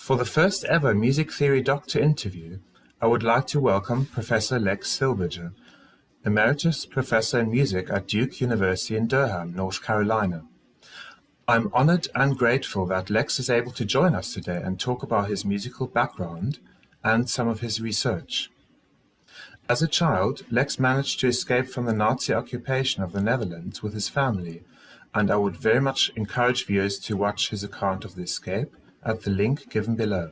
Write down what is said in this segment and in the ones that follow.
For the first ever music theory doctor interview, I would like to welcome Professor Lex Silbiger, Emeritus Professor in Music at Duke University in Durham, North Carolina. I'm honored and grateful that Lex is able to join us today and talk about his musical background and some of his research. As a child, Lex managed to escape from the Nazi occupation of the Netherlands with his family, and I would very much encourage viewers to watch his account of the escape at the link given below.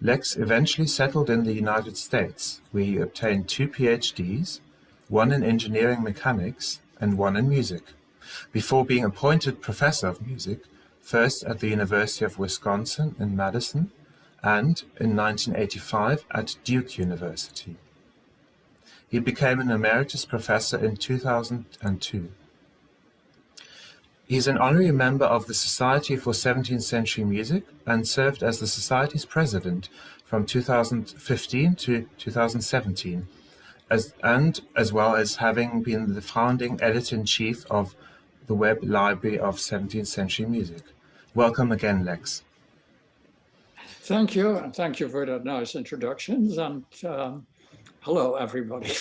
Lex eventually settled in the United States, where he obtained 2 PhDs, one in engineering mechanics and one in music, before being appointed professor of music, first at the University of Wisconsin in Madison and in 1985 at Duke University. He became an emeritus professor in 2002. He is an honorary member of the Society for 17th Century Music and served as the Society's president from 2015 to 2017, as well as having been the founding editor-in-chief of the Web Library of 17th Century Music. Welcome again, Lex. Thank you, and thank you for that nice introductions, and hello, everybody.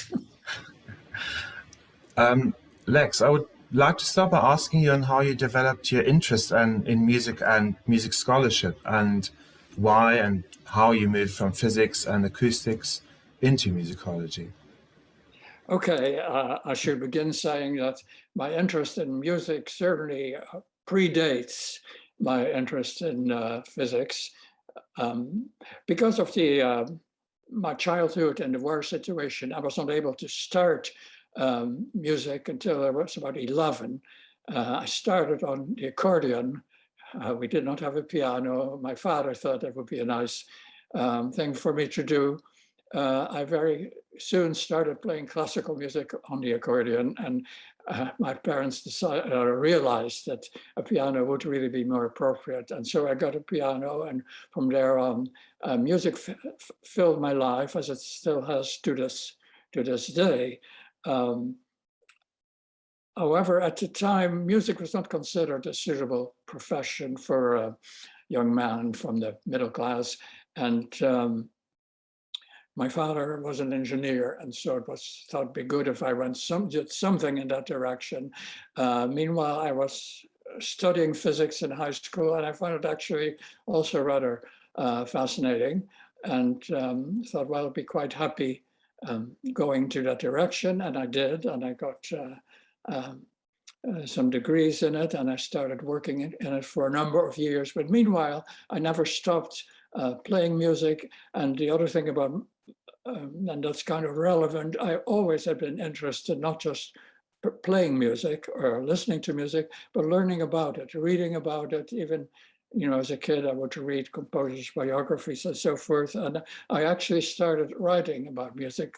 Lex, I would like to start by asking you on how you developed your interest in music and music scholarship, and why and how you moved from physics and acoustics into musicology. Okay, I should begin saying that my interest in music certainly predates my interest in physics. Because of my childhood and the war situation, I was not able to start music until I was about 11. I started on the accordion. We did not have a piano. My father thought that would be a nice thing for me to do. I very soon started playing classical music on the accordion, and my parents realized that a piano would really be more appropriate. And so I got a piano, and from there on, music filled my life, as it still has to this day. However, at the time, music was not considered a suitable profession for a young man from the middle class. And my father was an engineer, and so it was thought it'd be good if I did something in that direction. Meanwhile, I was studying physics in high school, and I found it actually also rather fascinating, and thought, well, I'd be quite happy going to that direction, and I did, and I got some degrees in it, and I started working in it for a number of years. But meanwhile, I never stopped playing music. And the other thing about, and that's kind of relevant, I always have been interested not just playing music or listening to music, but learning about it, reading about it. Even, you know, as a kid, I would read composers' biographies and so forth. And I actually started writing about music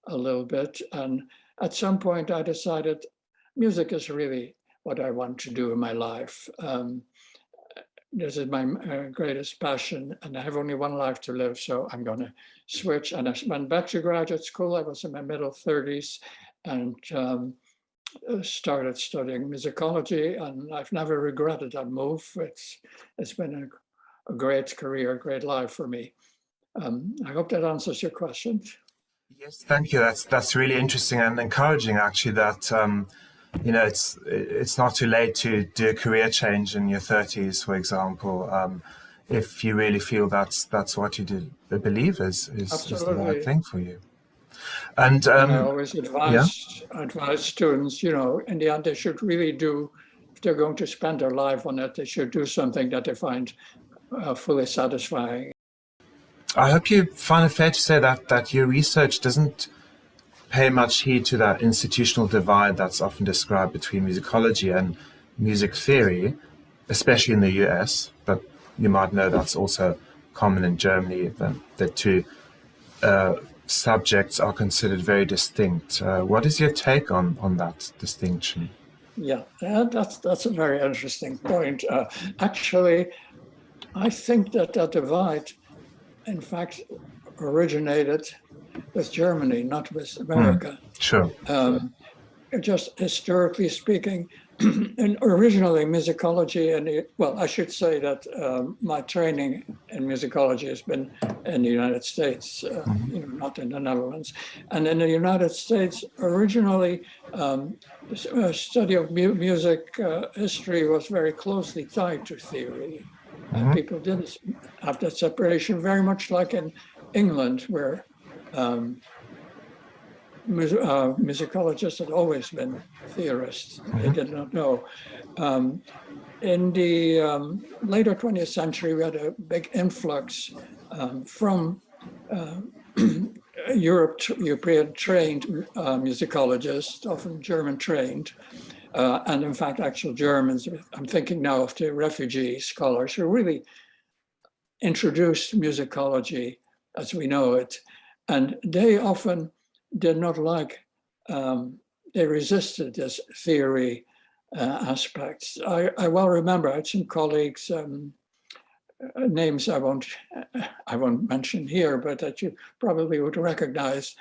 a little bit. And at some point, I decided music is really what I want to do in my life. This is my greatest passion, and I have only one life to live, so I'm going to switch. And I went back to graduate school. I was in my middle 30s, and started studying musicology, and I've never regretted that move. It's been a great career, a great life for me. I hope that answers your question. Yes, thank you. That's really interesting and encouraging, actually, that you know, it's not too late to do a career change in your 30s, for example, if you really feel that's what you believe is the right thing for you. And I always advise students, you know, in the end, they should really do, if they're going to spend their life on it, they should do something that they find fully satisfying. I hope you find it fair to say that your research doesn't pay much heed to that institutional divide that's often described between musicology and music theory, especially in the US, but you might know that's also common in Germany. The two subjects are considered very distinct. What is your take on that distinction? Yeah, that's a very interesting point. Actually, I think that divide, in fact, originated with Germany, not with America. Sure. Just historically speaking, and originally musicology, well, I should say that my training in musicology has been in the United States, not in the Netherlands. And in the United States, originally, the study of music history was very closely tied to theory. People didn't have that separation, very much like in England, where musicologists had always been theorists. They did not know. In the later 20th century, we had a big influx from European trained musicologists, often German trained, and in fact, actual Germans. I'm thinking now of the refugee scholars who really introduced musicology as we know it. And they often did not like, they resisted this theory aspects. I well remember I had some colleagues, names I won't mention here, but that you probably would recognize,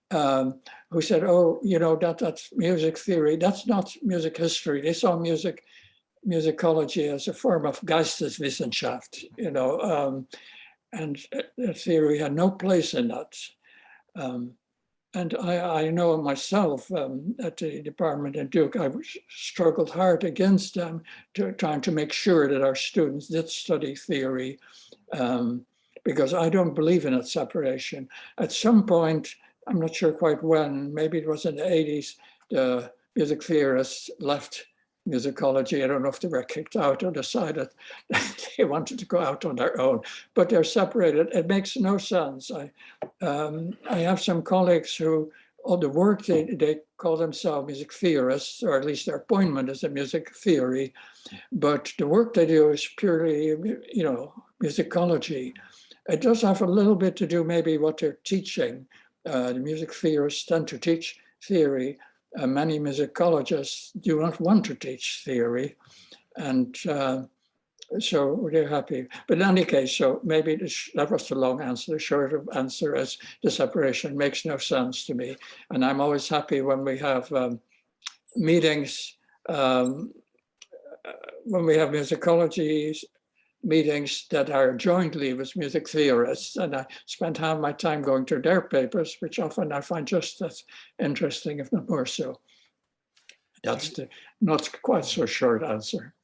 who said, "Oh, that's music theory. That's not music history." They saw musicology as a form of Geisteswissenschaft, and theory had no place in that. And I know myself at the department at Duke, I struggled hard against them trying to make sure that our students did study theory, because I don't believe in that separation. At some point, I'm not sure quite when, maybe it was in the 80s, the music theorists left musicology. I don't know if they were kicked out or decided they wanted to go out on their own, but they're separated. It makes no sense. I have some colleagues who, all the work they call themselves music theorists, or at least their appointment is in music theory, but the work they do is purely, musicology. It does have a little bit to do maybe what they're teaching. The music theorists tend to teach theory. Many musicologists do not want to teach theory, and so they're happy. But in any case, so maybe that was the long answer. The short answer is the separation makes no sense to me, and I'm always happy when we have meetings, when we have musicology meetings that are jointly with music theorists, and I spend half my time going through their papers, which often I find just as interesting, if not more so. That's the not quite so short answer.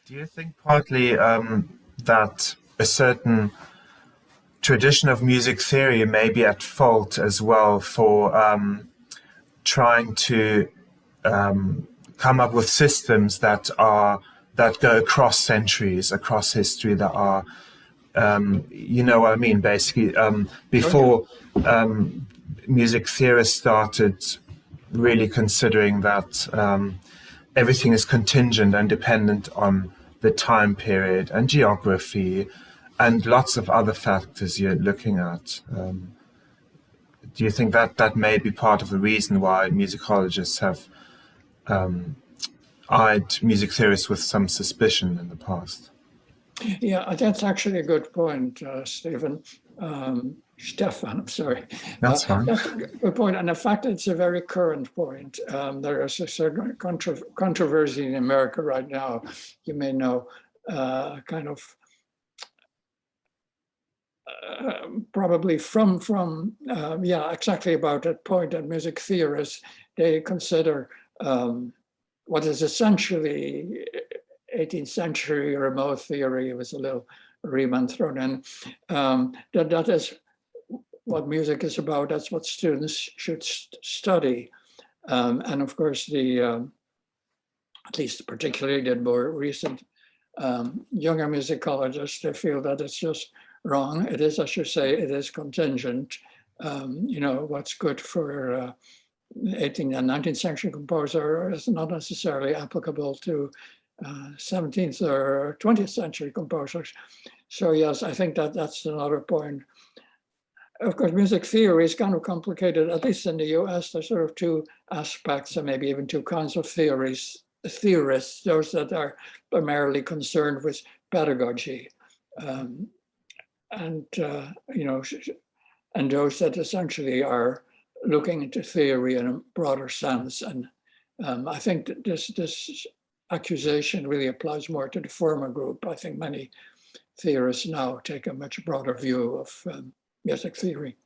Do you think partly that a certain tradition of music theory may be at fault as well for trying to come up with systems that go across centuries, across history, that are, you know what I mean, basically, before music theorists started really considering that everything is contingent and dependent on the time period and geography and lots of other factors you're looking at. Do you think that may be part of the reason why musicologists have eyed music theorists with some suspicion in the past? Yeah, that's actually a good point, Stephen. Stefan, I'm sorry. That's fine. That's a good point. And in fact, it's a very current point. There is a certain controversy in America right now. You may know, kind of probably from exactly about that point that music theorists, they consider what is essentially 18th century remote theory. It was a little Riemann thrown in. That is what music is about. That's what students should study. And of course, at least particularly the more recent younger musicologists, they feel that it's just wrong. It is, as you say, it is contingent. What's good for 18th and 19th century composer is not necessarily applicable to 17th or 20th century composers. So yes, I think that's another point. Of course, music theory is kind of complicated, at least in the US. There's sort of two aspects and maybe even two kinds of theorists, those that are primarily concerned with pedagogy. And those that essentially are looking into theory in a broader sense and I think that this accusation really applies more to the former group. I think many theorists now take a much broader view of music theory.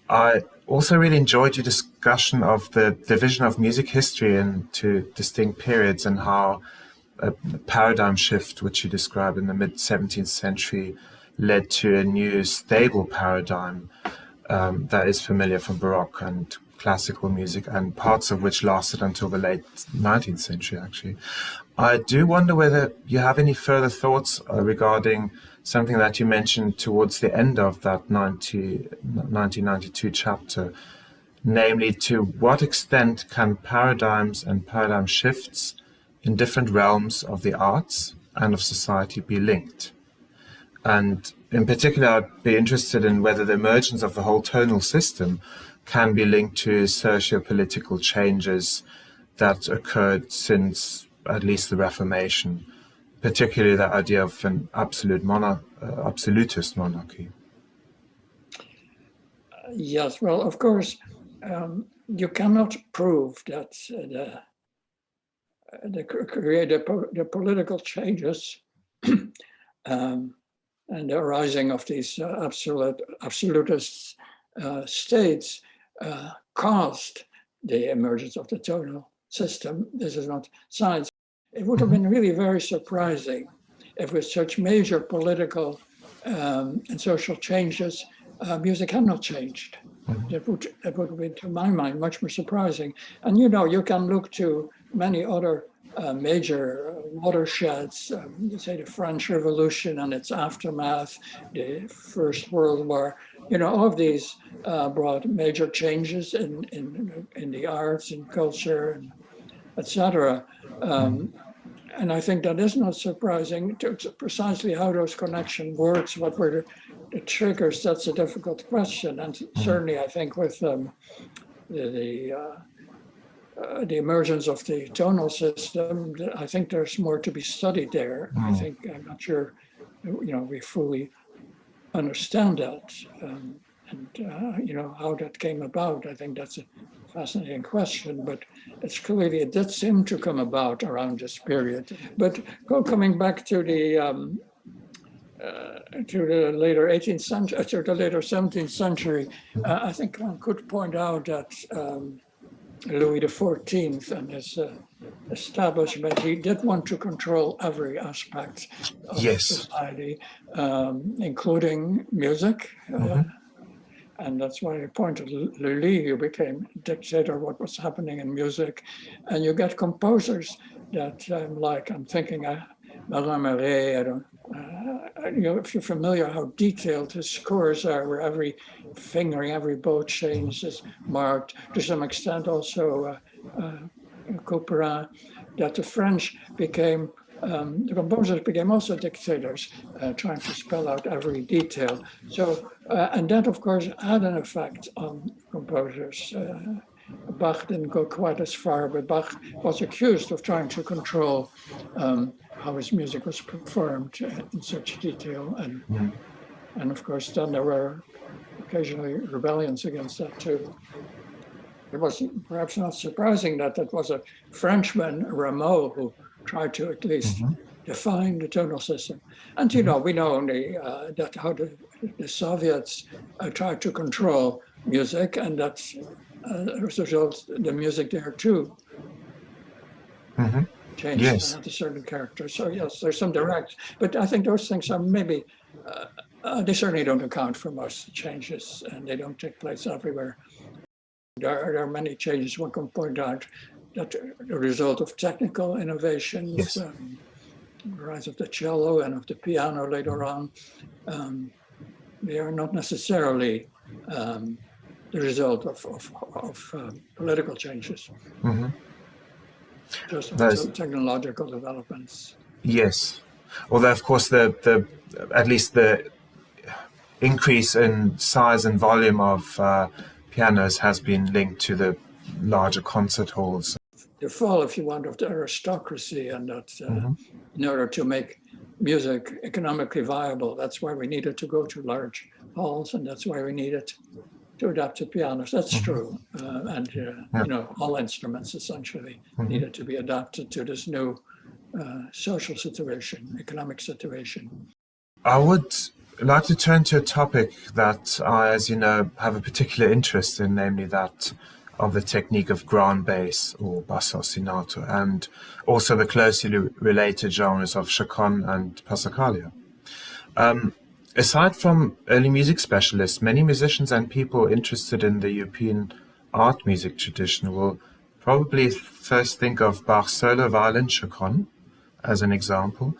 I also really enjoyed your discussion of the division of music history into distinct periods and how a paradigm shift, which you describe in the mid-17th century, led to a new stable paradigm that is familiar from Baroque and classical music, and parts of which lasted until the late 19th century, actually. I do wonder whether you have any further thoughts regarding something that you mentioned towards the end of that 1992 chapter, namely to what extent can paradigms and paradigm shifts in different realms of the arts and of society be linked? And in particular, I'd be interested in whether the emergence of the whole tonal system can be linked to socio-political changes that occurred since at least the Reformation, particularly the idea of an absolutist monarchy. Yes, well, of course, you cannot prove that the political changes and the arising of these absolutist states caused the emergence of the tonal system. This is not science. It would have been really very surprising if with such major political and social changes, music had not changed. It would have been, to my mind, much more surprising. And you can look to many other major watersheds, say the French Revolution and its aftermath, the First World War. All of these brought major changes in the arts and culture, and etc. And I think that is not surprising. Precisely how those connections works, what were the triggers, that's a difficult question. And certainly I think with the emergence of the tonal system, I think there's more to be studied there. I'm not sure, we fully understand that, and how that came about. I think that's a fascinating question, but it did seem to come about around this period. But coming back to the later 18th century, to the later 17th century, I think one could point out that Louis XIV and his establishment, he did want to control every aspect of society, including music. And that's why I appointed Lully, who became dictator of what was happening in music. And you get composers that I'm thinking Bernard Marais, if you're familiar how detailed his scores are, where every fingering, every bow change is marked, to some extent also Couperin, that the French became, the composers became also dictators, trying to spell out every detail. So, and that of course had an effect on composers. Bach didn't go quite as far, but Bach was accused of trying to control how his music was performed in such detail. And of course, then there were occasionally rebellions against that too. It was perhaps not surprising that it was a Frenchman, Rameau, who tried to at least define the tonal system. And we know only that how the Soviets tried to control music, and that's as a result, the music there too changed and had a certain character. So yes, there's some direct, but I think those things are maybe, they certainly don't account for most changes, and they don't take place everywhere. There are many changes one can point out that the result of technical innovations, the rise of the cello and of the piano later on, they are not necessarily the result of political changes. Just technological developments. Yes, although of course the at least the increase in size and volume of pianos has been linked to the larger concert halls. The fall, if you want, of the aristocracy, and that in order to make music economically viable, that's why we needed to go to large halls, and that's why we needed to adapt to pianos. That's true. And, Yeah. you know, all instruments essentially needed to be adapted to this new social situation, economic situation. I would like to turn to a topic that I, as you know, have a particular interest in, namely that of the technique of ground bass or basso ostinato, and also the closely related genres of chaconne and passacaglia. Aside from early music specialists, many musicians and people interested in the European art music tradition will probably first think of Bach's solo violin chaconne as an example,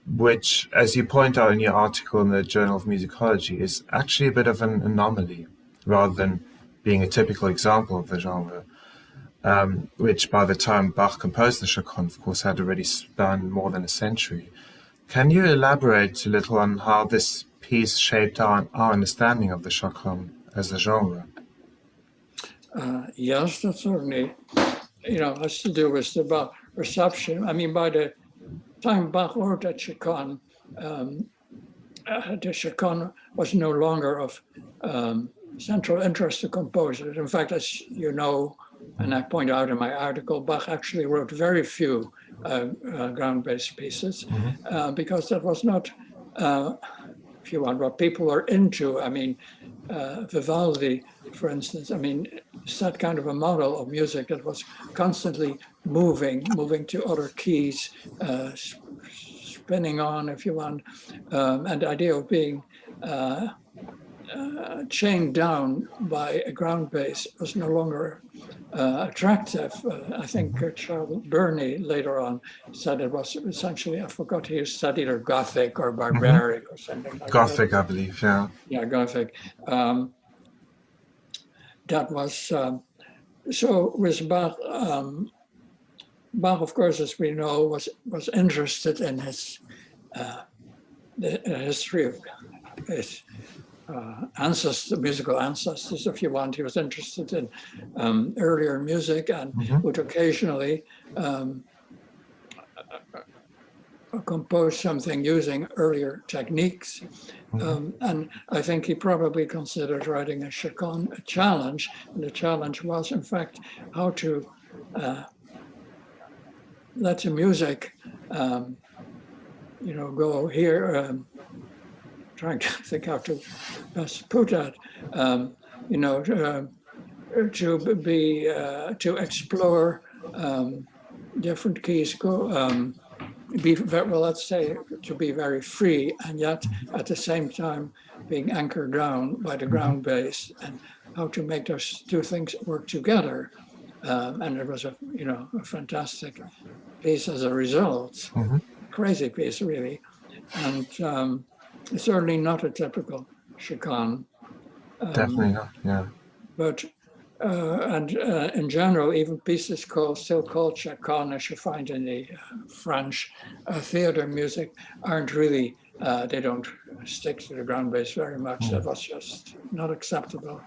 which, as you point out in your article in the Journal of Musicology, is actually a bit of an anomaly, rather than being a typical example of the genre, which by the time Bach composed the chaconne, of course, had already spanned more than a century. Can you elaborate a little on how this piece shaped our understanding of the chaconne as a genre? Yes, that certainly, you know, has to do with the Bach reception. I mean, by the time Bach wrote that chaconne, the chaconne was no longer of central interest to composers. In fact, as you know, and I point out in my article, Bach actually wrote very few ground-based pieces because that was not, if you want, what people are into. I mean, Vivaldi, for instance, I mean, set kind of a model of music that was constantly moving to other keys, spinning on, if you want, and the idea of being chained down by a ground bass was no longer attractive. I think Charles Burney later on said it was essentially, I forgot, he said either Gothic or barbaric or something like Gothic, that. I believe, yeah. Yeah, Gothic. That was, so with Bach, Bach, of course, as we know, was interested in his the history of his ancestors, musical ancestors, if you want. He was interested in earlier music and would occasionally compose something using earlier techniques. And I think he probably considered writing a chaconne a challenge. And the challenge was, in fact, how to let the music, you know, go here. Trying to think how to best put that. You know, to be to explore different keys. Be very, well, let's say, to be very free, and yet at the same time being anchored down by the ground bass, and how to make those two things work together. And it was a, you know, a fantastic piece as a result. Crazy piece, really, and certainly not a typical chaconne. Definitely not, yeah. But and in general, even pieces still called chaconne, as you find in the French theater music, aren't really, they don't stick to the ground bass very much. That was just not acceptable,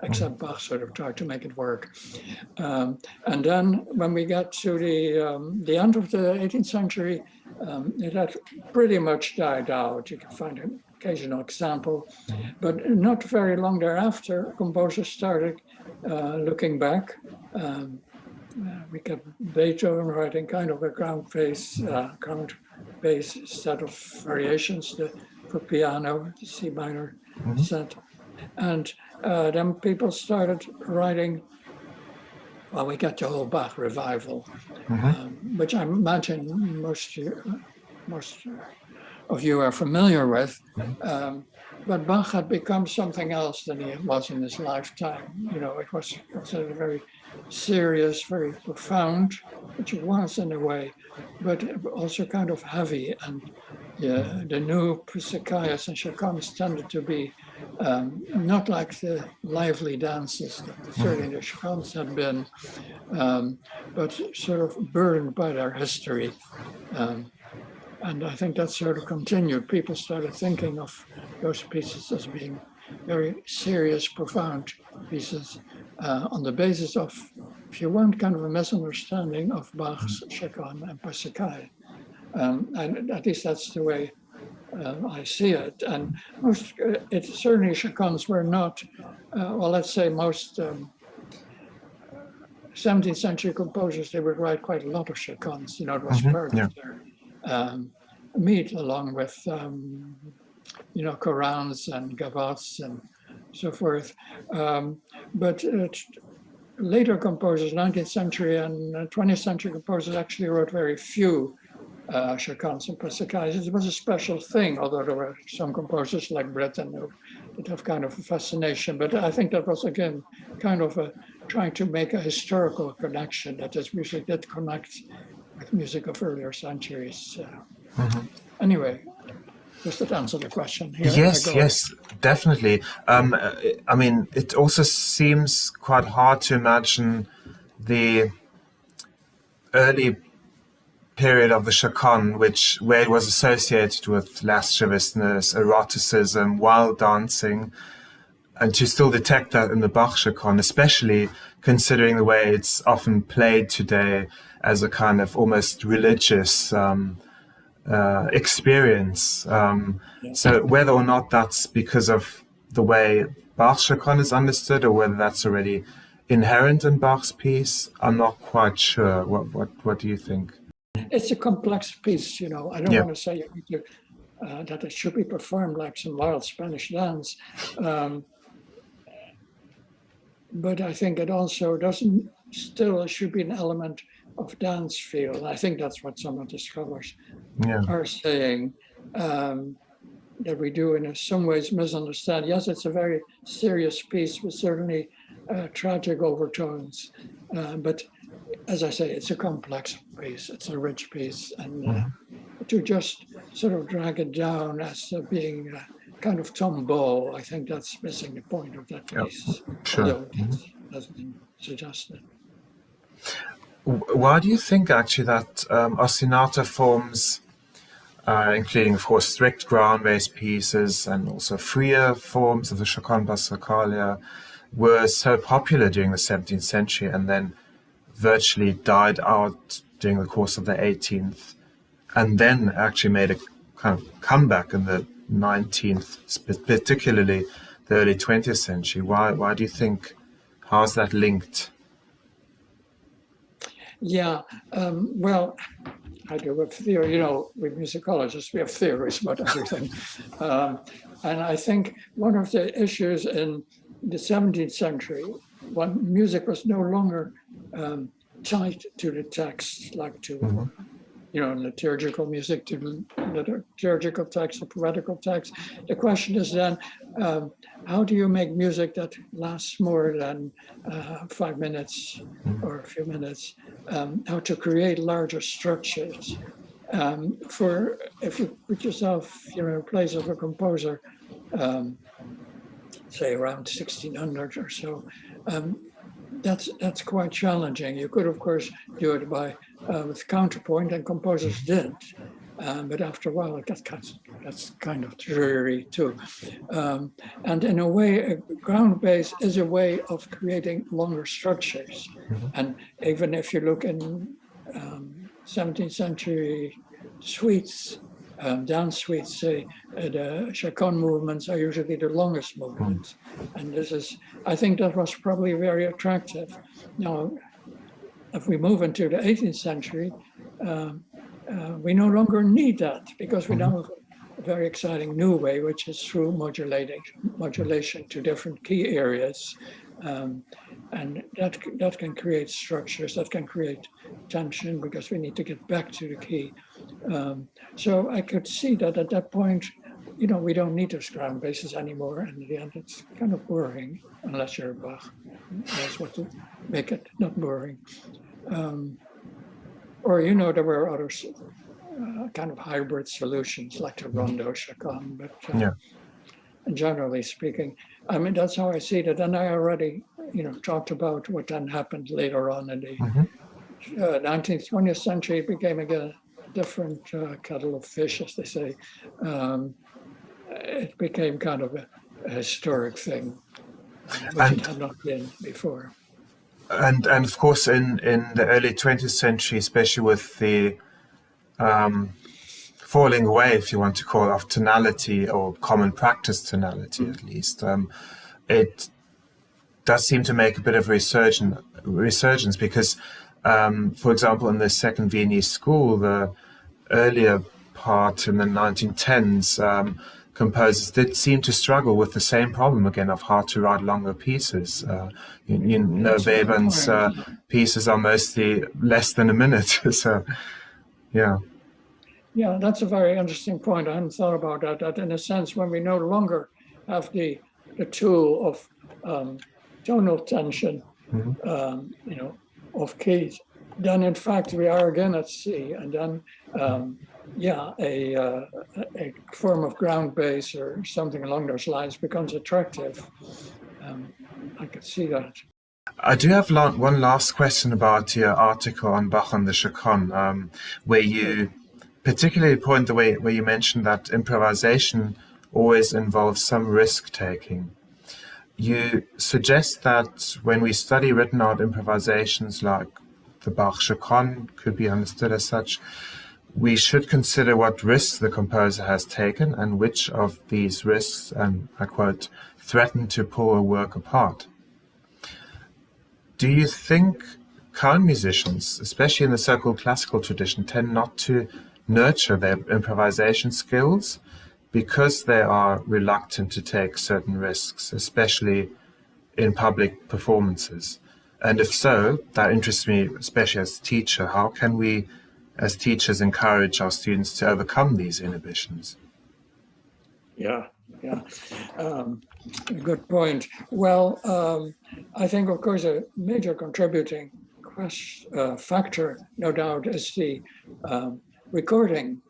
except Bach sort of tried to make it work. And then when we get to the end of the 18th century, it had pretty much died out. You can find an occasional example, but not very long thereafter, composers started looking back. We get Beethoven writing kind of a ground bass set of variations for piano, the C minor set. And then people started writing, well, we got the whole Bach revival, which I imagine most of you are familiar with. But Bach had become something else than he was in his lifetime. You know, it was considered very serious, very profound, which it was in a way, but also kind of heavy. And the new Pusakayas and Chaconnes tended to be not like the lively dances that certainly the Chaconnes had been, but sort of burdened by their history. And I think that sort of continued. People started thinking of those pieces as being very serious, profound pieces on the basis of, if you want, kind of a misunderstanding of Bach's Chaconne and Passacaglia. And at least that's the way I see it. And certainly Chaconnes were not well, let's say most 17th century composers, they would write quite a lot of chaconnes. You know, it was part Yeah. of their meat, along with you know, chorales and gavottes and so forth. But later composers, 19th century and 20th century composers, actually wrote very few chaconnes and passacages. It was a special thing, although there were some composers like Breton who did have kind of a fascination. But I think that was, again, kind of trying to make a historical connection, that this music did connect with music of earlier centuries. Anyway, does that answer the question? Here Yes, definitely. I mean, it also seems quite hard to imagine the early period of the Chaconne, where it was associated with lasciviousness, eroticism, wild dancing, and to still detect that in the Bach Chaconne, especially considering the way it's often played today as a kind of almost religious experience. So whether or not that's because of the way Bach Chaconne is understood, or whether that's already inherent in Bach's piece, I'm not quite sure. What do you think? It's a complex piece, you know. I don't want to say you need to, that it should be performed like some wild Spanish dance. But I think it also doesn't, still should be an element of dance feel. I think that's what some of the scholars are saying, that we do in some ways misunderstand. Yes, it's a very serious piece with certainly tragic overtones, but as I say, it's a complex piece, it's a rich piece, and to just sort of drag it down as being kind of tombeau, I think that's missing the point of that piece, although it doesn't suggest it. Why do you think actually that ostinato forms, including of course strict ground-based pieces and also freer forms of the Chaconne Passacaglia, were so popular during the 17th century and then virtually died out during the course of the 18th, and then actually made a kind of comeback in the 19th, particularly the early 20th century? Why do you think, how is that linked? Yeah, well, I do have theory, you know, with musicologists, we have theories about everything. And I think one of the issues in the 17th century, when music was no longer tied to the text, like to, you know, liturgical music, to liturgical text, to poetical text. The question is then, how do you make music that lasts more than 5 minutes or a few minutes? How to create larger structures. If you put yourself, you know, in the place of a composer, say around 1600 or so, that's quite challenging. You could, of course, do it by with counterpoint, and composers did, but after a while, that's kind of dreary too. And in a way, a ground bass is a way of creating longer structures. And even if you look in 17th century suites, dance suites, say the Chaconne movements are usually the longest movements. And this is, I think that was probably very attractive. Now, if we move into the 18th century, we no longer need that, because we now have a very exciting new way, which is through modulation to different key areas. And that can create structures, that can create tension, because we need to get back to the key. So I could see that at that point, you know, we don't need those ground basses anymore. And in the end, it's kind of boring, unless you're Bach. That's what to make it not boring. Or, you know, there were other kind of hybrid solutions, like the rondo chaconne, but and generally speaking, I mean, that's how I see it. And I already, you know, talked about what then happened later on in the 19th, 20th century. It became again a different kettle of fish, as they say. It became kind of a historic thing, which it had not been before. And of course, in the early 20th century, especially with the falling away, if you want to call it, of tonality, or common practice tonality at least, it does seem to make a bit of resurgence because, for example, in the Second Viennese School, the earlier part in the 1910s, composers did seem to struggle with the same problem again of how to write longer pieces. Webern's pieces are mostly less than a minute. So, yeah. Yeah, that's a very interesting point. I hadn't thought about that. That in a sense, when we no longer have the tool of tonal tension, of keys, then in fact we are again at C, and then a form of ground bass or something along those lines becomes attractive. I could see that. I do have one last question about your article on Bach and the Chaconne, where you particularly point the way where you mentioned that improvisation always involves some risk taking. You suggest that when we study written out improvisations like the Bach Chaconne could be understood as such, we should consider what risks the composer has taken and which of these risks, and I quote, threaten to pull a work apart. Do you think current musicians, especially in the so-called classical tradition, tend not to nurture their improvisation skills because they are reluctant to take certain risks, especially in public performances? And if so, that interests me, especially as a teacher. How can we, as teachers, encourage our students to overcome these inhibitions? Yeah. Good point. Well, I think, of course, a major contributing factor, no doubt, is the recording.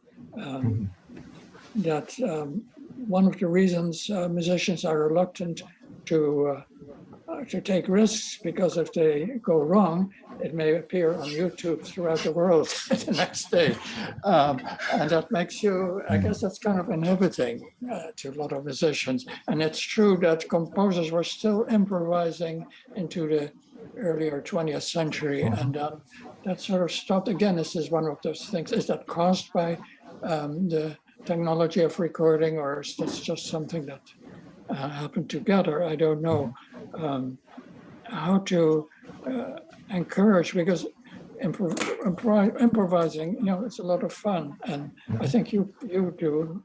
That one of the reasons musicians are reluctant to take risks, because if they go wrong, it may appear on YouTube throughout the world the next day. And that makes you, I guess that's kind of inhibiting to a lot of musicians. And it's true that composers were still improvising into the earlier 20th century. And that sort of stopped. Again, this is one of those things. Is that caused by the technology of recording, or is this just something that happened together? I don't know. How to encourage, because improvising, it's a lot of fun, and I think you do,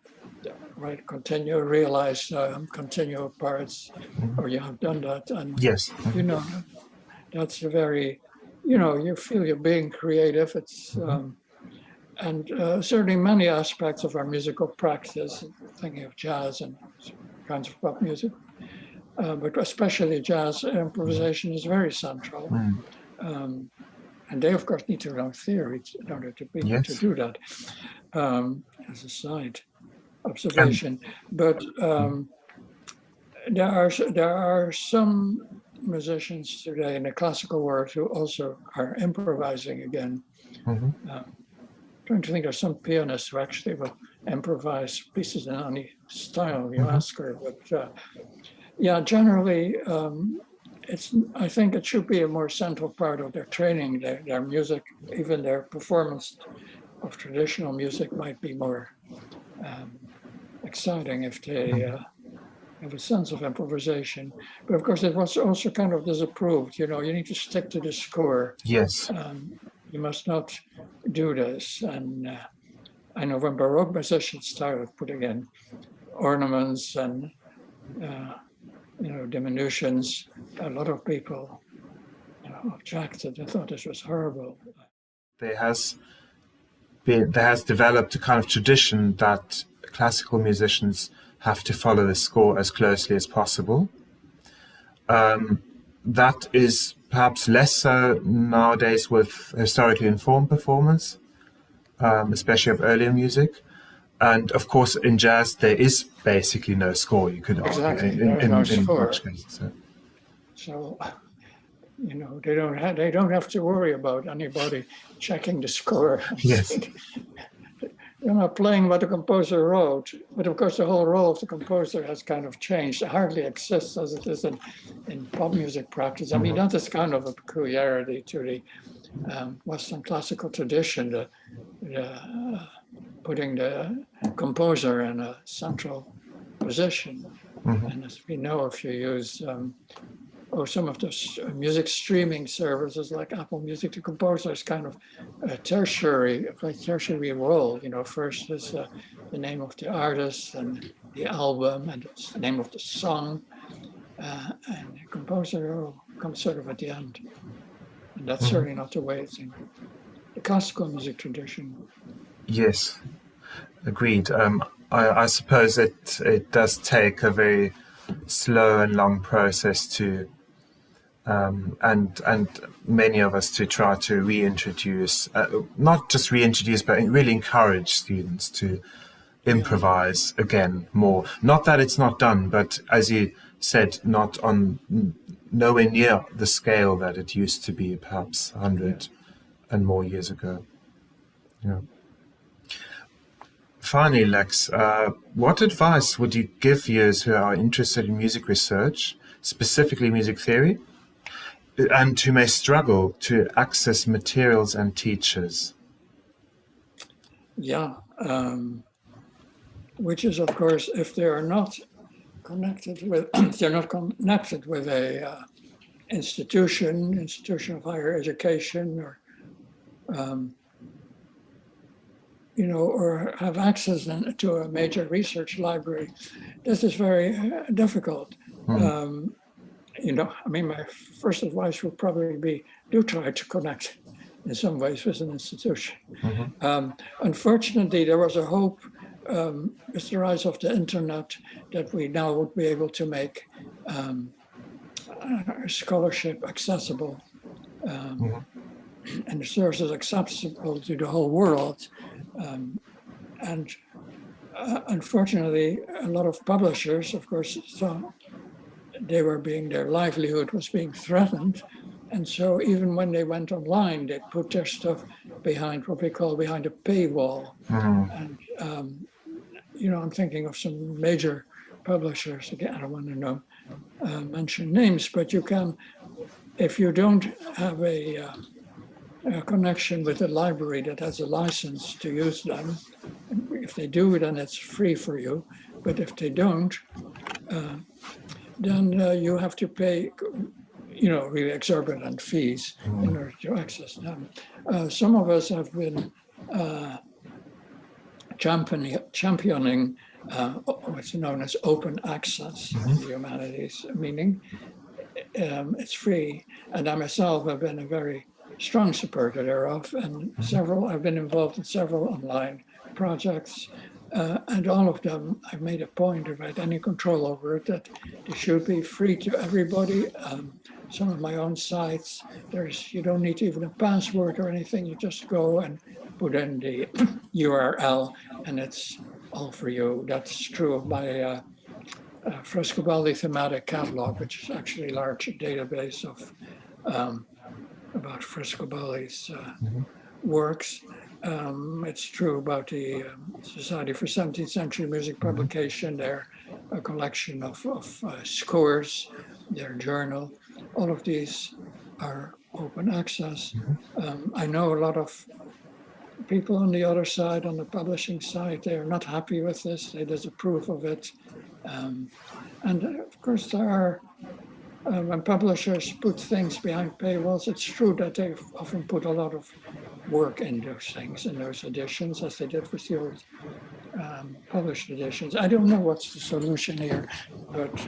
right? Realize continual parts, or you have done that, and yes, that's a very, you feel you're being creative. It's and certainly many aspects of our musical practice, thinking of jazz and kinds of pop music. But especially jazz improvisation is very central. And they, of course, need to learn theory in order to do that as a side observation. But there are some musicians today in the classical world who also are improvising again. Trying to think, there's some pianists who actually will improvise pieces in any style you ask her, but. Yeah, generally, I think it should be a more central part of their training. Their music, even their performance of traditional music, might be more exciting if they have a sense of improvisation. But of course, it was also kind of disapproved. You need to stick to the score. Yes. You must not do this. And I know when Baroque musicians started putting in ornaments and diminutions, a lot of people objected and thought this was horrible. There has developed a kind of tradition that classical musicians have to follow the score as closely as possible. That is perhaps less so nowadays with historically informed performers, especially of earlier music. And of course, in jazz, there is basically no score. You could argue in much cases. So, they don't have to worry about anybody checking the score. Yes. They're not playing what the composer wrote, but of course, the whole role of the composer has kind of changed. It hardly exists as it is in pop music practice. I mean, that is kind of a peculiarity to the Western classical tradition. Putting the composer in a central position. And as we know, if you use some of the music streaming services like Apple Music to composers kind of a tertiary role. First is the name of the artist and the album and the name of the song, and the composer comes sort of at the end. And that's certainly not the way it's in the classical music tradition. Yes, agreed. I suppose it does take a very slow and long process to and many of us to try to reintroduce, not just reintroduce, but really encourage students to improvise again more. Not that it's not done, but as you said, not on nowhere near the scale that it used to be, perhaps 100 and more years ago. Yeah. Finally, Lex, what advice would you give viewers who are interested in music research, specifically music theory, and who may struggle to access materials and teachers? Yeah, which is, of course, if they are not connected with, a institution of higher education, or or have access to a major research library, this is very difficult. My first advice would probably be, do try to connect in some ways with an institution. Unfortunately, there was a hope with the rise of the internet that we now would be able to make scholarship accessible and the sources accessible to the whole world. And unfortunately, a lot of publishers, of course, saw their livelihood was being threatened. And so even when they went online, they put their stuff behind what we call behind a paywall. And, I'm thinking of some major publishers. Again, I don't want to mention names, but you can, if you don't have a connection with a library that has a license to use them, if they do, then it's free for you. But if they don't, then you have to pay, really exorbitant fees in order to access them. Some of us have been championing what's known as open access in the humanities, meaning it's free. And I myself have been a very strong supporter thereof, and I've been involved in several online projects. And all of them, I've made a point, without any control over it, that they should be free to everybody. Some of my own sites, you don't need even a password or anything. You just go and put in the URL, and it's all for you. That's true of my Frescobaldi thematic catalog, which is actually a large database of about Frescobaldi's works. It's true about the Society for 17th Century Music publication, their a collection of scores, their journal. All of these are open access. I know a lot of people on the other side, on the publishing side, they are not happy with this. They disapprove of it. And of course, there are, when publishers put things behind paywalls, it's true that they often put a lot of work in those things, in those editions, as they did with the old published editions. I don't know what's the solution here, but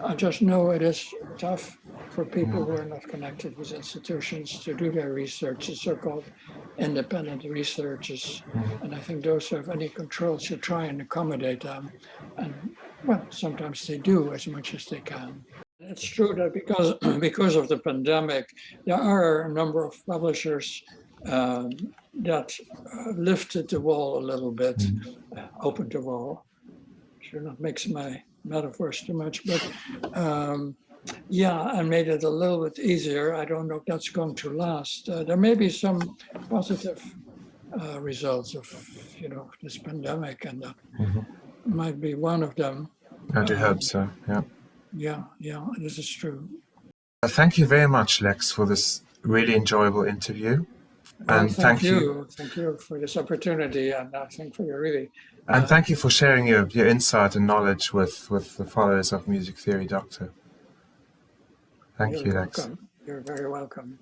I just know it is tough for people who are not connected with institutions to do their research, the so-called independent researchers. And I think those who have any control should try and accommodate them. And well, sometimes they do as much as they can. It's true that because of the pandemic, there are a number of publishers that lifted the wall a little bit, opened the wall. Should not mix my metaphors too much, but yeah, and made it a little bit easier. I don't know if that's going to last. There may be some positive results of this pandemic, and that might be one of them. I do hope so. Yeah. Yeah, this is true. Thank you very much, Lex, for this really enjoyable interview. And thank you for this opportunity, and I think for your really. And thank you for sharing your insight and knowledge with the followers of Music Theory Doctor. Thank You're you, Lex. welcome. You're very welcome.